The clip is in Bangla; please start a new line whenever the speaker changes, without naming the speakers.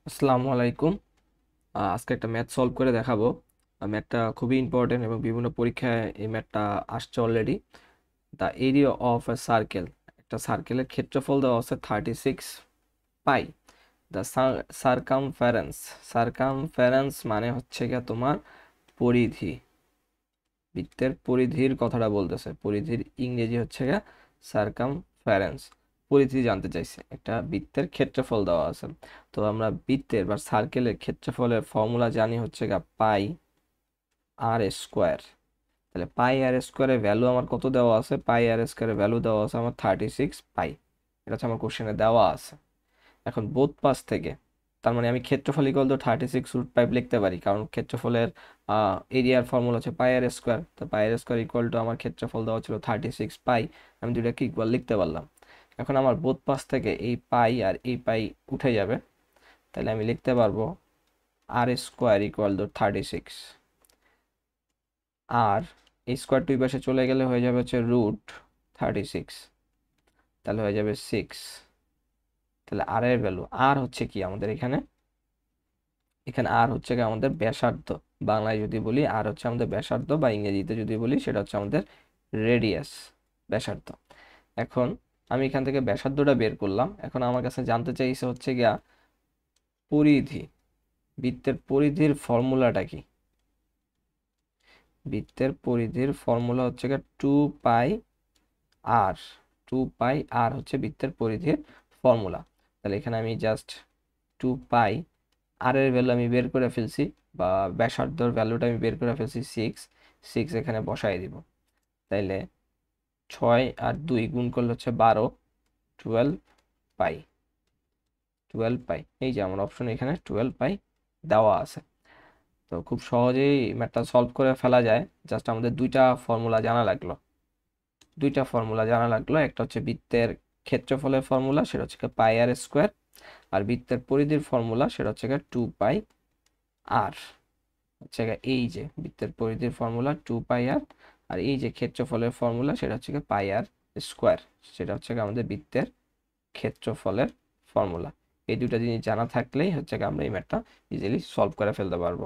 আসসালামু আলাইকুম। আজকে একটা ম্যাথ সলভ করে দেখাবো। ম্যাথটা খুবই ইম্পর্টেন্ট এবং বিভিন্ন পরীক্ষায় এই ম্যাথটা আসছে already. The area of A circle, একটা সার্কেলের ক্ষেত্রফল দেওয়া আছে 36 পাই। দ্য সার্কামফারেন্স, সার্কামফারেন্স মানে হচ্ছে গিয়ে তোমার পরিধি, বৃত্তের পরিধির কথাটা বলতেছে। পরিধির ইংরেজি হচ্ছে গিয়ে সার্কামফারেন্স। পরিধি জানতে চাইছে, একটা বৃত্তের ক্ষেত্রফল দেওয়া আছে। তো আমরা বৃত্তের বা সার্কেলের ক্ষেত্রফলের ফর্মুলা জানি হচ্ছে গিয়ে পাই আর স্কোয়ার। তাহলে পাই আর স্কোয়ারের ভ্যালু আমার কত দেওয়া আছে? পাই আর স্কোয়ারের ভ্যালু দেওয়া আছে আমার 36 পাই। এটা হচ্ছে আমার কোশ্চেনে দেওয়া আছে। এখন বোথ পাশ থেকে, তার মানে আমি ক্ষেত্রফল ইকুয়াল টু 36 √5 লিখতে পারি, কারণ ক্ষেত্রফলের এরিয়ার ফর্মুলা হচ্ছে পাই আর স্কোয়ার। তো পাই আর স্কোয়ার ইকুয়াল টু আমার ক্ষেত্রফল দেওয়া ছিল 36 পাই। আমি দুটাকে ইকুয়াল লিখতে পারলাম। এখন আমার বোথ পাশ থেকে এই পাই আর এই পাই উঠে যাবে। তাহলে আমি লিখতে পারবো আর স্কোয়ার ইকুয়াল টু 36। আর এই স্কোয়ার দুই পাশে চলে গেলে হয়ে যাবে হচ্ছে √36। তাহলে হয়ে যাবে 6। তাহলে আর এর ভ্যালু আর হচ্ছে কি আমাদের এখানে? এখানে আর হচ্ছে কি আমাদের ব্যাসার্ধ। বাংলায় যদি বলি আর হচ্ছে আমাদের ব্যাসার্ধ, বা ইংরেজিতে যদি বলি সেটা হচ্ছে আমাদের রেডিয়াস, ব্যাসার্ধ। এখন আমি এখান থেকে ব্যাসার্ধটা বের করলাম। এখন আমার কাছে জানতে চাইছে হচ্ছে গিয়া পরিধি। বৃত্তের পরিধির ফর্মুলাটা কি? বৃত্তের পরিধির ফর্মুলা হচ্ছে গিয়ে 2 পাই আর। 2 পাই আর হচ্ছে বৃত্তের পরিধির ফর্মুলা। তাহলে এখানে আমি জাস্ট 2 পাই আর এর ভ্যালু আমি বের করে ফেলছি, বা ব্যাসার্ধর ভ্যালুটা আমি বের করে ফেলছি 6। 6 এখানে বসাই দিব। তাইলে 6 আর 2 গুণ করলে হচ্ছে 12, 12 পাই। 12 পাই, এই যে আমার অপশন এখানে 12 পাই দেওয়া আছে। তো খুব সহজেই ম্যাথটা সলভ করে ফেলা যায়। জাস্ট আমাদের দুইটা ফর্মুলা জানা লাগলো। একটা হচ্ছে বৃত্তের ক্ষেত্রফলের ফর্মুলা, সেটা হচ্ছে পাই আর স্কোয়ার। আর বৃত্তের পরিধির ফর্মুলা সেটা হচ্ছে 2 পাই আর। হচ্ছে এই যে বৃত্তের পরিধির ফর্মুলা 2 পাই আর। আর এই যে ক্ষেত্রফলের ফর্মুলা সেটা হচ্ছে পাই আর স্কোয়ার। সেটা হচ্ছে আমাদের বৃত্তের ক্ষেত্রফলের ফর্মুলা। এই দুটো জিনিস জানা থাকলেই হচ্ছে আমরা এই ম্যাথটা ইজিলি সলভ করে ফেলতে পারবো।